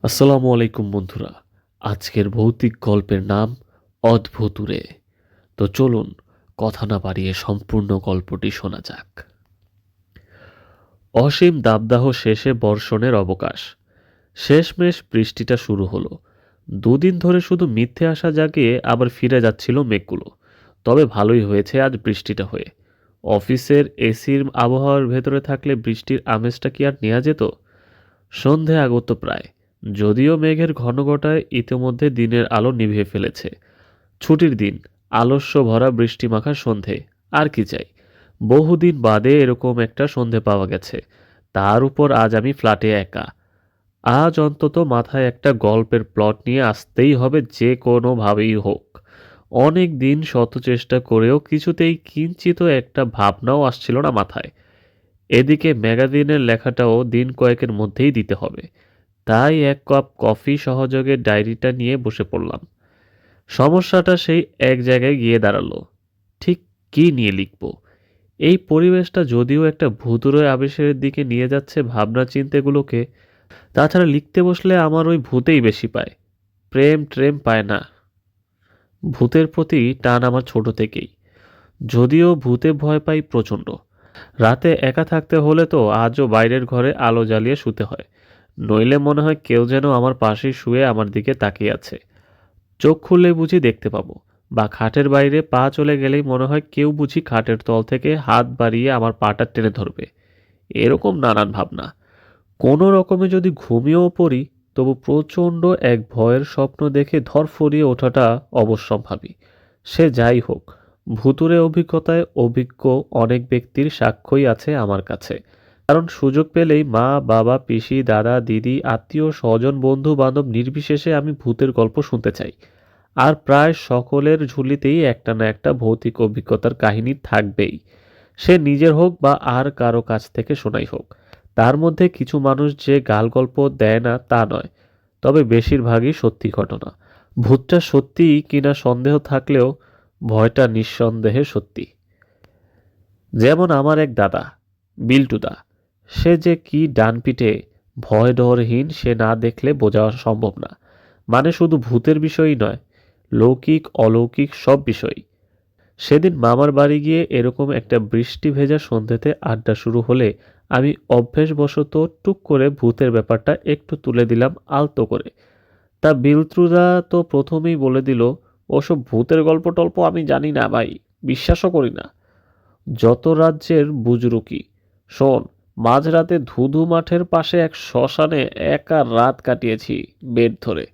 আসসালামু আলাইকুম বন্ধুরা। আজকের ভৌতিক গল্পের নাম অদ্ভুতুরে। তো চলুন কথা না বাড়িয়ে সম্পূর্ণ গল্পটি শোনা যাক। অসীম দাবদাহ শেষে বর্ষণের অবকাশ। শেষমেশ বৃষ্টিটা শুরু হলো। দুদিন ধরে শুধু মিথ্যে আশা জাগিয়ে আবার ফিরে যাচ্ছিল মেঘগুলো। তবে ভালোই হয়েছে আজ বৃষ্টিটা হয়ে। অফিসের এসির আবহাওয়ার ভেতরে থাকলে বৃষ্টির আমেজটা কি আর নেওয়া যেত? সন্ধে আগত প্রায়। যদিও মেঘের ঘনঘটায় ইতিমধ্যে দিনের আলো নিভিয়ে ফেলেছে। ছুটির দিন, আলস্য ভরা বৃষ্টিমাখা সন্ধে। আর কি চাই? বহুদিন বাদে এরকম একটা সন্ধে পাওয়া গেছে। তার উপর আজ আমি ফ্ল্যাটে একা। আজ অন্তত মাথায় একটা গল্পের প্লট নিয়ে আসতেই হবে, যে কোনোভাবেই হোক। অনেক দিন শত চেষ্টা করেও কিছুতেই কিঞ্চিত একটা ভাবনাও আসছিল না মাথায়। এদিকে ম্যাগাজিনের লেখাটাও দিন কয়েকের মধ্যেই দিতে হবে। তাই এক কাপ কফি সহযোগে ডায়েরিটা নিয়ে বসে পড়লাম। সমস্যাটা সেই এক জায়গায় গিয়ে দাঁড়ালো। ঠিক কী নিয়ে লিখব? এই পরিবেশটা যদিও একটা ভূতুড়ে আবেশের দিকে নিয়ে যাচ্ছে ভাবনা চিন্তেগুলোকে, তাছাড়া লিখতে বসলে আমার ওই ভূতেই বেশি পায়। প্রেম ট্রেম পায় না। ভূতের প্রতি টান আমার ছোট থেকেই। যদিও ভূতে ভয় পাই প্রচণ্ড। রাতে একা থাকতে হলে তো আজও বাইরের ঘরে আলো জ্বালিয়ে শুতে হয়। নইলে মনে হয় কেউ যেন আমার পাশেই শুয়ে আমার দিকে তাকিয়ে আছে। চোখ খুললে বুঝি দেখতে পাবো, বা খাটের বাইরে পা চলে গেলেই মনে হয় কেউ বুঝি খাটের তল থেকে হাত বাড়িয়ে আমার পাটা টেনে ধরবে। এরকম নানান ভাবনা। কোনো রকমে যদি ঘুমিয়েও পড়ি, তবু প্রচণ্ড এক ভয়ের স্বপ্ন দেখে ধরফরিয়ে ওঠাটা অবশ্যম্ভাবী। সে যাই হোক, ভুতুড়ে অভিজ্ঞতায় অভিজ্ঞ অনেক ব্যক্তির সাক্ষ্যই আছে আমার কাছে। কারণ সুযোগ পেলেই মা, বাবা, পিসি, দাদা, দিদি, আত্মীয় স্বজন, বন্ধু বান্ধব নির্বিশেষে আমি ভূতের গল্প শুনতে চাই। আর প্রায় সকলের ঝুলিতেই একটা না একটা ভৌতিক অভিজ্ঞতার কাহিনী থাকবেই। সে নিজের হোক বা আর কারো কাছ থেকে শোনাই হোক। তার মধ্যে কিছু মানুষ যে গাল গল্প দেয় না তা নয়, তবে বেশিরভাগই সত্যি ঘটনা। ভূতটা সত্যি কিনা সন্দেহ থাকলেও ভয়টা নিঃসন্দেহে সত্যি। যেমন আমার এক দাদা, বিল্টুদা। সে যে কি ডানপিটে, ভয় ডরহীন, সে না দেখলে বোঝা সম্ভব না। মানে শুধু ভূতের বিষয়ই নয়, লৌকিক অলৌকিক সব বিষয়ই। সেদিন মামার বাড়ি গিয়ে এরকম একটা বৃষ্টি ভেজা সন্ধ্যেতে আড্ডা শুরু হলে আমি অভ্যেসবশত টুক করে ভূতের ব্যাপারটা একটু তুলে দিলাম আলতো করে। তা বিলত্রুদা তো প্রথমেই বলে দিল, ওসব ভূতের গল্প টল্প আমি জানি না ভাই, বিশ্বাসও করি না। যত রাজ্যের বুজরুকি। শোন, মাঝরাতে ধুধু মাঠের পাশে এক শ্মশানে একা রাত কাটিয়েছি বেড ধরে।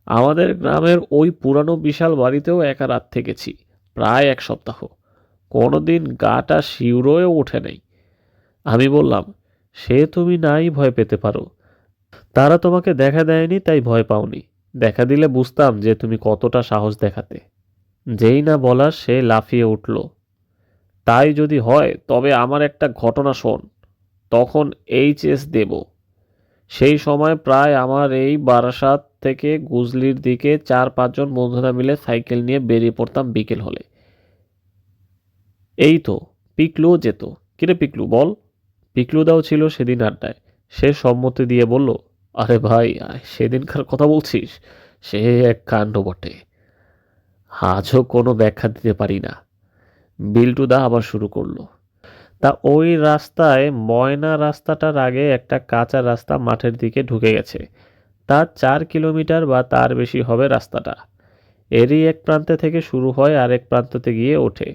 আমাদের গ্রামের ওই পুরানো বিশাল বাড়িতেও একা রাত থেকেছি প্রায় 1 সপ্তাহ। কোনোদিন গাটা শিউরেও ওঠে নাই। আমি বললাম, সে তুমি নাই ভয় পেতে পারো। তারা তোমাকে দেখা দেয়নি তাই ভয় পাওনি। দেখা দিলে বুঝতাম যে তুমি কতটা সাহস দেখাতে। যেই না বলা সে লাফিয়ে উঠল। তাই যদি হয় তবে আমার একটা ঘটনা শোন। তখন এইচএস দেব। সেই সময় প্রায় আমার এই বারাসাত থেকে গুজলির দিকে 4-5 জন বন্ধুরা মিলে সাইকেল নিয়ে বেরিয়ে পড়তাম বিকেল হলে। এই তো, পিকলুও যেত। কিরে পিকলু বল। পিকলুদাও ছিল সেদিন আড্ডায়। সে সম্মতি দিয়ে বলল, আরে ভাই সেদিনকার কথা বলছিস? সে এক কাণ্ড বটে। আজও কোনো ব্যাখ্যা দিতে পারি না। বিল্টুদা আবার শুরু করলো। তা ওই রাস্তায় ময়না রাস্তাটার আগে একটা কাঁচা রাস্তা মাঠের দিকে ঢুকে গেছে। তার 4 কিলোমিটার বা তার বেশি হবে রাস্তাটা। এরই এক প্রান্তে থেকে শুরু হয় আরেক প্রান্ততে গিয়ে ওঠে।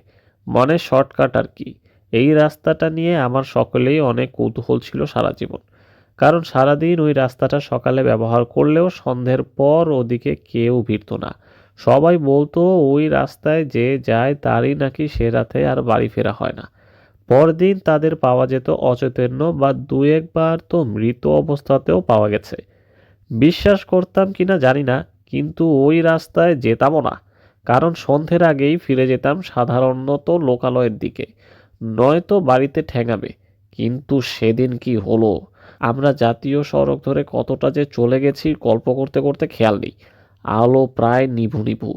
মানে শর্টকাট আর কি। এই রাস্তাটা নিয়ে আমার সকলেই অনেক কৌতূহল ছিল সারা জীবন। কারণ সারাদিন ওই রাস্তাটা সকালে ব্যবহার করলেও সন্ধ্যের পর ওদিকে কেউ ভিড়ত না। সবাই বলতো ওই রাস্তায় যে যায় তারই নাকি সে রাতে আর বাড়ি ফেরা হয় না। পরদিন তাদের পাওয়া যেত অচৈতন্য, বা দু একবার তো মৃত অবস্থাতেও পাওয়া গেছে। বিশ্বাস করতাম কিনা জানি না, কিন্তু ওই রাস্তায় যেতামও না। কারণ সন্ধ্যের আগেই ফিরে যেতাম সাধারণত লোকালয়ের দিকে, নয়তো বাড়িতে ঠেঙাবে। কিন্তু সেদিন কি হলো, আমরা জাতীয় সড়ক ধরে কতটা যে চলে গেছি গল্প করতে করতে খেয়াল নেই। আলো প্রায় নিভু নিভু।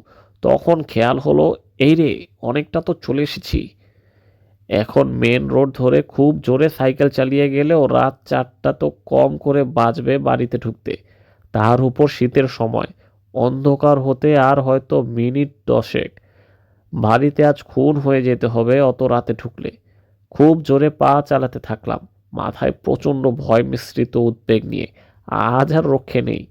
তখন খেয়াল হলো, এই রে, অনেকটা তো চলে এসেছি। এখন মেন রোড ধরে খুব জোরে সাইকেল চালিয়ে গেলেও রাত 4টা তো কম করে বাজবে বাড়িতে ঢুকতে। তার উপর শীতের সময়, অন্ধকার হতে আর হয়তো মিনিট 10। বাড়িতে আজ খুন হয়ে যেতে হবে অত রাতে ঢুকলে। খুব জোরে পা চালাতে থাকলাম, মাথায় প্রচণ্ড ভয় মিশ্রিত উদ্বেগ নিয়ে। আজ আর রক্ষে নেই।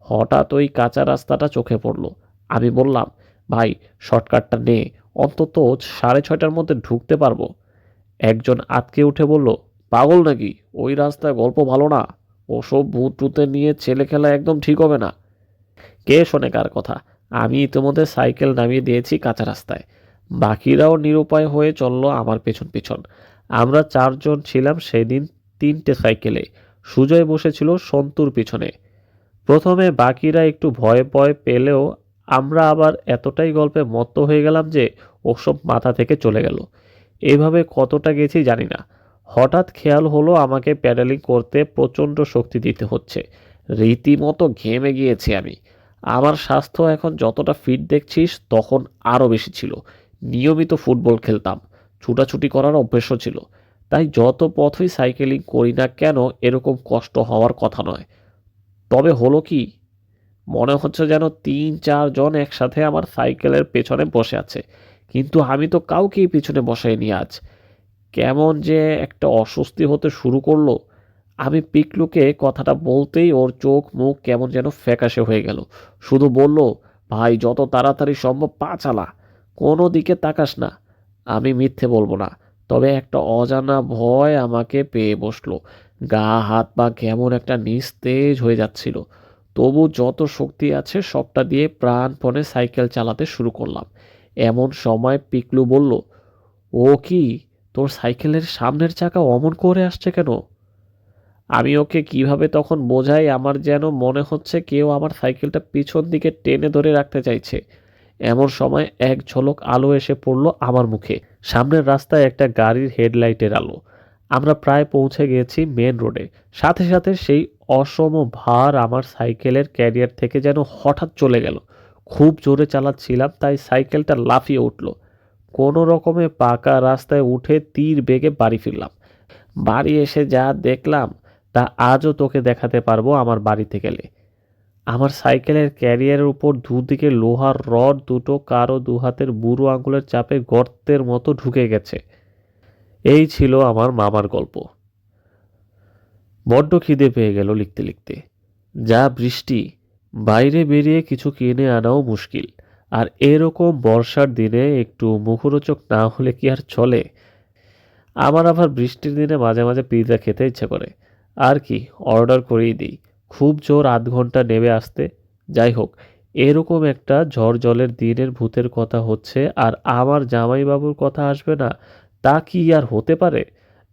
হঠাৎ ওই কাঁচা রাস্তাটা চোখে পড়ল। আমি বললাম, ভাই, শর্টকাটটা নে, অন্তত 6:30টার মধ্যে ঢুকতে পারবো। একজন আঁতকে উঠে বলল, পাগল নাকি? ওই রাস্তায় গল্প ভালো না। ওসব ভূত টুতে নিয়ে ছেলে খেলা একদম ঠিক হবে না। কে শোনে কার কথা? আমি ইতিমধ্যে সাইকেল নামিয়ে দিয়েছি কাঁচা রাস্তায়। বাকিরাও নিরুপায় হয়ে চলল আমার পেছন পেছন। আমরা 4জন ছিলাম সেদিন 3টে সাইকেলে। সুজয় বসেছিল সন্তুর পিছনে। প্রথমে বাকিরা একটু ভয় ভয় পেলেও আমরা আবার এতটাই গল্পে মত্ত হয়ে গেলাম যে ওসব মাথা থেকে চলে গেল। এভাবে কতটা গেছি জানি না। হঠাৎ খেয়াল হলো আমাকে প্যাডেলিং করতে প্রচণ্ড শক্তি দিতে হচ্ছে। রীতিমতো ঘেমে গিয়েছি আমি। আমার স্বাস্থ্য এখন যতটা ফিট দেখছিস তখন আরও বেশি ছিল। নিয়মিত ফুটবল খেলতাম, ছুটাছুটি করার অভ্যেসও ছিল। তাই যত পথই সাইকেলিং করি না কেন এরকম কষ্ট হওয়ার কথা নয়। তবে হলো কি, মনে হচ্ছে যেন 3-4 জন একসাথে আমার সাইকেলের পেছনে বসে আছে, কিন্তু আমি তো কাউকেই পিছনে বসাইনি আজ। কেমন যে একটা অস্বস্তি হতে শুরু করলো। আমি পিকলুকে কথাটা বলতেই ওর চোখ মুখ কেমন যেন ফ্যাকাশে হয়ে গেল। শুধু বলল, ভাই, যত তাড়াতাড়ি সম্ভব পা চালা, কোনো দিকে তাকাস না। আমি মিথ্যে বলবো না, তবে একটা অজানা ভয় আমাকে পেয়ে বসলো। গা হাত পা কেমন একটা নিস্তেজ হয়ে যাচ্ছিল। তবু যত শক্তি আছে সবটা দিয়ে প্রাণপণে সাইকেল চালাতে শুরু করলাম। এমন সময় পিকলু বলল, ও কি, তোর সাইকেলের সামনের চাকা অমন করে আসছে কেন? আমি ওকে কিভাবে তখন বোঝাই, আমার যেন মনে হচ্ছে কেউ আমার সাইকেলটা পিছন দিকে টেনে ধরে রাখতে চাইছে। এমন সময় এক ঝলক আলো এসে পড়ল আমার মুখে। সামনের রাস্তায় একটা গাড়ির হেডলাইটের আলো। আমরা প্রায় পৌঁছে গেছি মেন রোডে। সাথে সাথে সেই অসম ভার আমার সাইকেলের ক্যারিয়ার থেকে যেন হঠাৎ চলে গেল। খুব জোরে চালাচ্ছিলাম তাই সাইকেলটা লাফিয়ে উঠল। কোনো রকমে পাকা রাস্তায় উঠে তীর বেগে বাড়ি ফিরলাম। বাড়ি এসে যা দেখলাম তা আজও তোকে দেখাতে পারবো আমার বাড়িতে গেলে। আমার সাইকেলের ক্যারিয়ারের উপর দুদিকে লোহার রড দুটো কারো দুহাতের বুড়ো আঙুলের চাপে গর্তের মতো ঢুকে গেছে। এই ছিল আমার মামার গল্প। বড্ড খিদে পেয়ে গেল লিখতে লিখতে। যা বৃষ্টি, বাইরে বেরিয়ে কিছু কিনে আনাও মুশকিল। আর এরকম বর্ষার দিনে একটু মুখরোচক না হলে কি আর চলে? আমার আবার বৃষ্টির দিনে মাঝে মাঝে পিৎজা খেতে ইচ্ছে করে। আর কি, অর্ডার করেই দিই। খুব জোর 0.5 ঘন্টা নেবে আসতে। যাই হোক, এরকম একটা ঝড় জলের দিনের ভূতের কথা হচ্ছে আর আমার জামাইবাবুর কথা আসবে না, তা কি আর হতে পারে?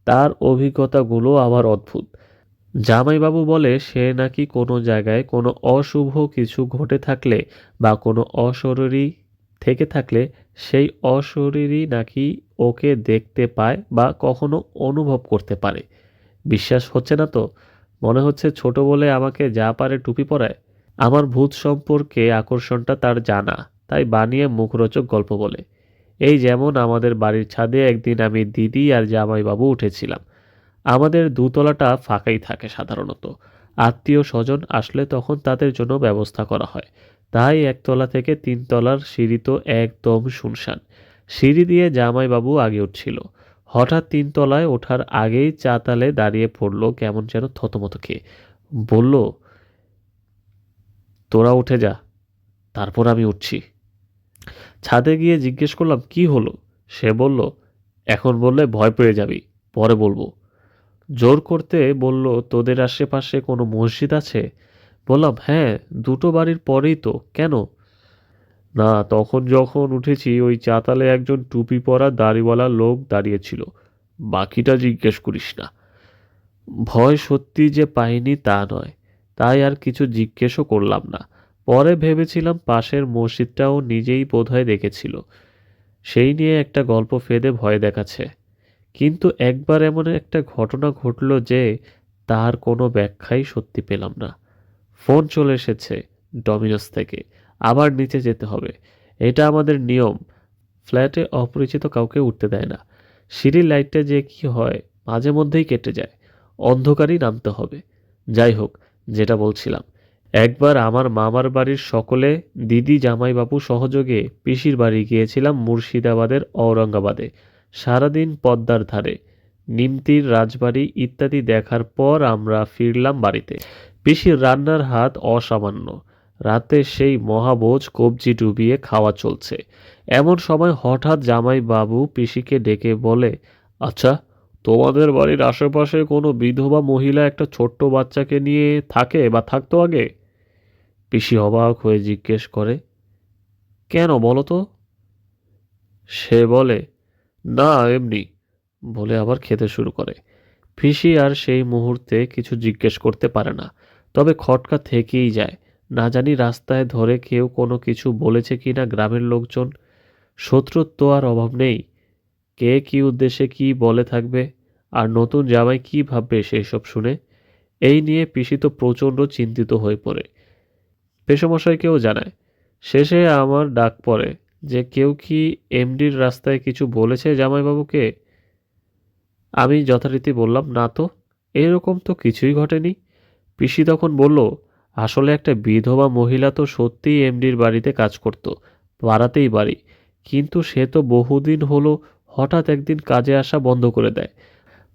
তার অভিজ্ঞতাগুলো আবার অদ্ভুত। জামাইবাবু বলে সে নাকি কোনো জায়গায় কোনো অশুভ কিছু ঘটে থাকলে বা কোনো অশরীরী থেকে থাকলে সেই অশরীরী নাকি ওকে দেখতে পায় বা কখনো অনুভব করতে পারে। বিশ্বাস হচ্ছে না তো? মনে হচ্ছে ছোট বলে আমাকে যা পারে টুপি পরায়। আমার ভূত সম্পর্কে আকর্ষণটা তার জানা, তাই বানিয়ে মুখরোচক গল্প বলে। এই যেমন আমাদের বাড়ির ছাদে একদিন আমি দিদি আর জামাইবাবু উঠেছিলাম। আমাদের দোতলাটা ফাঁকাই থাকে সাধারণত। আত্মীয় স্বজন আসলে তখন তাদের জন্য ব্যবস্থা করা হয়। তাই একতলা থেকে 3 তলার সিঁড়ি তো একদম শুনশান। সিঁড়ি দিয়ে জামাইবাবু আগে উঠছিল। হঠাৎ 3 তলায় ওঠার আগেই চাতালে দাঁড়িয়ে পড়ল কেমন যেন থতমত খেয়ে। বলল, তোরা উঠে যা, তারপর আমি উঠছি। ছাদে গিয়ে জিজ্ঞেস করলাম, কি হলো? সে বলল, এখন বললে ভয় পেয়ে যাবি, পরে বলবো। জোর করতে বলল, তোদের আশেপাশে কোনো মসজিদ আছে? বললাম, হ্যাঁ, দুটো বাড়ির পরেই তো, কেন? না, তখন যখন উঠেছি ওই চাতালে একজন টুপি পরা দাড়িওয়ালা লোক দাঁড়িয়েছিল। বাকিটা জিজ্ঞেস করিস না। ভয় সত্যি যে পাইনি তা নয়, তাই আর কিছু জিজ্ঞেসও করলাম না। পরে ভেবেছিলাম পাশের মসজিদটাও নিজেই বোধহয় দেখেছিল, সেই নিয়ে একটা গল্প ফেঁদে ভয় দেখাচ্ছে। কিন্তু একবার এমন একটা ঘটনা ঘটল যে তার কোনো ব্যাখ্যাই সত্যি পেলাম না। ফোন চলে এসেছে ডমিনোস থেকে, আবার নিচে যেতে হবে। এটা আমাদের নিয়ম। ফ্ল্যাটে অপরিচিত কাউকে উঠতে দেয় না। সিঁড়ির লাইটটা যে কি হয়, মাঝে মধ্যেই কেটে যায়। অন্ধকারই নামতে হবে। যাই হোক, যেটা বলছিলাম, একবার আমার মামার বাড়ির সকলে দিদি জামাইবাবু সহযোগে পিসির বাড়ি গিয়েছিলাম মুর্শিদাবাদের ঔরঙ্গাবাদে। সারাদিন পদ্মার ধারে, নিমতির রাজবাড়ি ইত্যাদি দেখার পর আমরা ফিরলাম বাড়িতে। পিসির রান্নার হাত অসামান্য। রাতে সেই মহাভোজ কবজি ডুবিয়ে খাওয়া চলছে। এমন সময় হঠাৎ জামাইবাবু পিসিকে ডেকে বলে, আচ্ছা, তোমাদের বাড়ির আশেপাশে কোনো বিধবা মহিলা একটা ছোট্ট বাচ্চাকে নিয়ে থাকে বা থাকতো আগে? পিসি অবাক হয়ে জিজ্ঞেস করে, কেন বলো তো? সে বলে, না এমনি, বলে আবার খেতে শুরু করে। পিসি আর সেই মুহূর্তে কিছু জিজ্ঞেস করতে পারে না, তবে খটকা থেকেই যায়। না জানি রাস্তায় ধরে কেউ কোনো কিছু বলেছে কিনা গ্রামের লোকজন। শত্রুর তো আর অভাব নেই, কে কি উদ্দেশ্যে কি বলে থাকবে, আর নতুন জামাই কি ভাববে সেই সব শুনে। এই নিয়ে পিসি তো প্রচণ্ড চিন্তিত হয়ে পড়ে। পেশমশাইকেও জানায়। শেষে আমার ডাক পড়ে যে কেউ কি এমডির রাস্তায় কিছু বলেছে জামাইবাবুকে? আমি যথারীতি বললাম, না তো, এরকম তো কিছুই ঘটেনি। পিসি তখন বলল, আসলে একটা বিধবা মহিলা তো সত্যিই এমডির বাড়িতে কাজ করত, পাড়াতেই বাড়ি, কিন্তু সে তো বহুদিন হলো হঠাৎ একদিন কাজে আসা বন্ধ করে দেয়।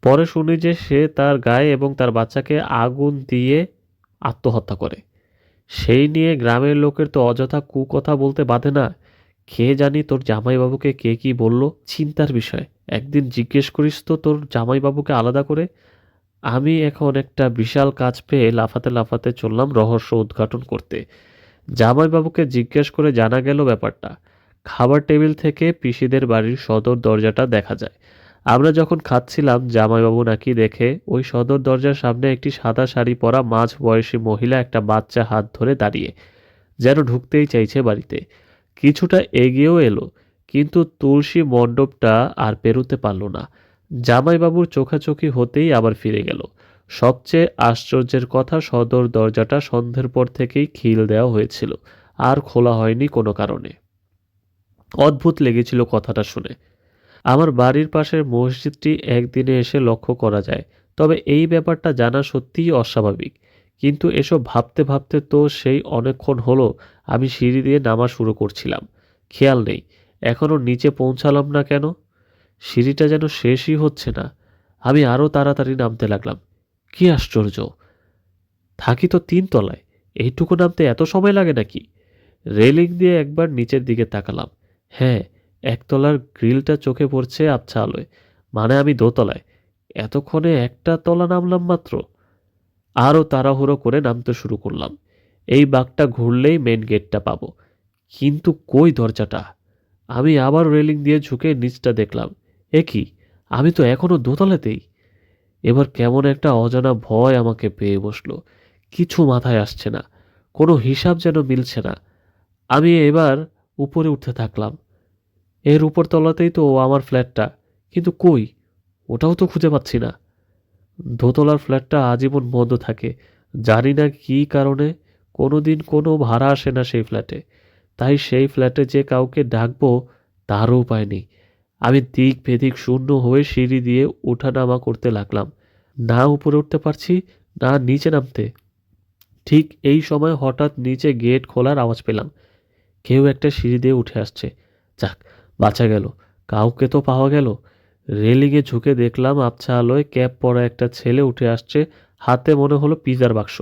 পরে শুনি যে সে তার গায়ে এবং তার বাচ্চাকে আগুন দিয়ে আত্মহত্যা করে। সেই নিয়ে গ্রামের লোকের তো অযথা কুকথা বলতে বাধে না। খেয়ে জানি তোর জামাইবাবুকে কে কি বলল, চিন্তার বিষয়। একদিন জিজ্ঞেস করিস তো তোর জামাইবাবুকে আলাদা করে। আমি এখন একটা বিশাল কাজ পেয়ে লাফাতে লাফাতে চললাম রহস্য উদ্ঘাটন করতে। জামাইবাবুকে জিজ্ঞেস করে জানা গেল ব্যাপারটা। খাবার টেবিল থেকে পিসিদের বাড়ির সদর দরজাটা দেখা যায়। আমরা যখন খাচ্ছিলাম জামাইবাবু নাকি দেখে ওই সদর দরজার সামনে একটি সাদা শাড়ি পরা মাঝ বয়সী মহিলা একটা বাচ্চা হাত ধরে দাঁড়িয়ে, যেন ঢুকতেই চাইছে বাড়িতে। কিছুটা এগিয়েও এলো, কিন্তু তুলসী মণ্ডপটা আর পেরোতে পারল না। জামাইবাবুর চোখাচোখি হতেই আবার ফিরে গেল। সবচেয়ে আশ্চর্যের কথা, সদর দরজাটা সন্ধ্যের পর থেকেই খিল দেওয়া হয়েছিল, আর খোলা হয়নি কোনো কারণে। অদ্ভুত লেগেছিল কথাটা শুনে। আমার বাড়ির পাশের মসজিদটি একদিনে এসে লক্ষ্য করা যায়, তবে এই ব্যাপারটা জানা সত্যিই অস্বাভাবিক। কিন্তু এসব ভাবতে ভাবতে তো সেই অনেকক্ষণ হলো আমি সিঁড়ি দিয়ে নামা শুরু করছিলাম। খেয়াল নেই এখনো নিচে পৌঁছালাম না কেন। সিঁড়িটা যেন শেষই হচ্ছে না। আমি আরও তাড়াতাড়ি নামতে লাগলাম। কি আশ্চর্য, থাকি তো 3 তলায়, এইটুকু নামতে এত সময় লাগে নাকি? রেলিং দিয়ে একবার নিচের দিকে তাকালাম। হ্যাঁ, একতলার গ্রিলটা চোখে পড়ছে আবছা আলোয়। মানে আমি দোতলায়। এতক্ষণে একটা তলা নামলাম মাত্র। আরও তাড়াহুড়ো করে নামতে শুরু করলাম। এই বাঁকটা ঘুরলেই মেন গেটটা পাবো। কিন্তু কই দরজাটা? আমি আবার রেলিং দিয়ে ঝুঁকে নিচটা দেখলাম। এ কি, আমি তো এখনো দোতলাতেই। এবার কেমন একটা অজানা ভয় আমাকে পেয়ে বসলো। কিছু মাথায় আসছে না, কোনো হিসাব যেন মিলছে না। আমি এবার উপরে উঠতে থাকলাম। এর উপর তলাতেই তো আমার ফ্ল্যাটটা, কিন্তু কই, ওটাও তো খুঁজে পাচ্ছি না। দোতলার ফ্ল্যাটটা আজীবন বন্ধ থাকে, জানি না কী কারণে। কোনোদিন কোনো ভাড়া আসে না সেই ফ্ল্যাটে, তাই সেই ফ্ল্যাটে যে কাউকে ডাকবো তারও উপায় নেই। আমি দিক বেদিক শূন্য হয়ে সিঁড়ি দিয়ে ওঠানামা করতে লাগলাম। না উপরে উঠতে পারছি, না নিচে নামতে। ঠিক এই সময় হঠাৎ নিচে গেট খোলার আওয়াজ পেলাম। কেউ একটা সিঁড়ি দিয়ে উঠে আসছে। যাক, বাঁচা গেল, কাউকে তো পাওয়া গেল। রেলিংয়ে ঝুঁকে দেখলাম আবছা আলোয় ক্যাপ পরা একটা ছেলে উঠে আসছে, হাতে মনে হলো পিজার বাক্স।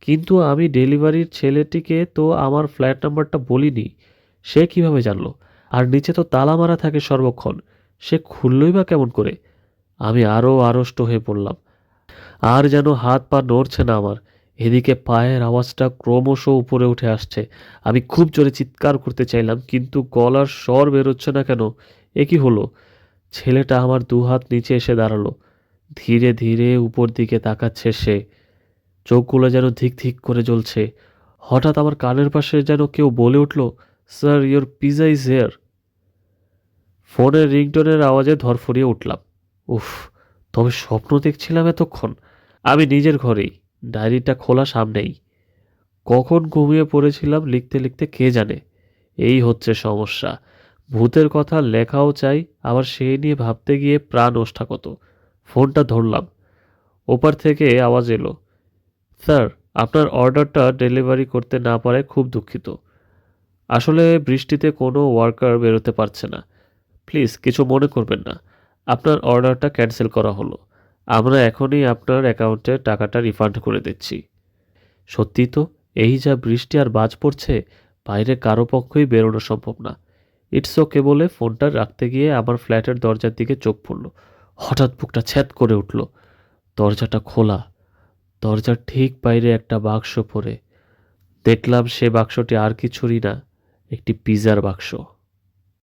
কিন্তু আমি ডেলিভারির ছেলেটিকে তো আমার ফ্ল্যাট নাম্বারটা বলিনি। সে কিভাবে জানলো? আর নিচে তো তালা মারা থাকে সর্বক্ষণ, সে খুললই বা কেমন করে? আমি আরও আড়ষ্ট হয়ে পড়লাম। আর যেন হাত পা নড়ছে না আমার। এদিকে পায়ের আওয়াজটা ক্রমশ উপরে উঠে আসছে। আমি খুব জোরে চিৎকার করতে চাইলাম, কিন্তু গলার স্বর বেরোচ্ছে না কেন? এ কি হলো? ছেলেটা আমার দুহাত নিচে এসে দাঁড়ালো। ধীরে ধীরে উপর দিকে তাকাচ্ছে সে। চোখগুলো যেন ধিক ধিক করে জ্বলছে। হঠাৎ আমার কানের পাশে যেন কেউ বলে উঠল, sir, your pizza is here. ফোনের রিংটোনের আওয়াজে ধরফরিয়ে উঠলাম। উফ, তবে স্বপ্ন দেখছিলাম এতক্ষণ। আমি নিজের ঘরেই, ডায়েরিটা খোলা সামনেই। কখন ঘুমিয়ে পড়েছিলাম লিখতে লিখতে কে জানে। এই হচ্ছে সমস্যা। ভূতের কথা লেখাও চাই, আবার সেই নিয়ে ভাবতে গিয়ে প্রাণ ওষ্ঠাগত। ফোনটা ধরলাম। ওপার থেকে আওয়াজ এলো, স্যার, আপনার অর্ডারটা ডেলিভারি করতে না পারায় খুব দুঃখিত। আসলে বৃষ্টিতে কোনো ওয়ার্কার বেরোতে পারছে না। প্লিজ কিছু মনে করবেন না। আপনার অর্ডারটা ক্যান্সেল করা হলো। আমরা এখনই আপনার অ্যাকাউন্টে টাকাটা রিফান্ড করে দিচ্ছি। সত্যিই তো, এই যা বৃষ্টি আর বাজ পড়ছে, বাইরে কারো পক্ষেই বেরোনো সম্ভব না। ইটস ওকে বলে ফোনটা রাখতে গিয়ে আমার ফ্ল্যাটের দরজার দিকে চোখ পড়ল। হঠাৎ বুকটা ছ্যাদ করে উঠল। দরজাটা খোলা। দরজার ঠিক বাইরে একটা বাক্স পড়ে। দেখলাম সে বাক্সটি আর কিছুরই না, একটি পিজার বাক্স।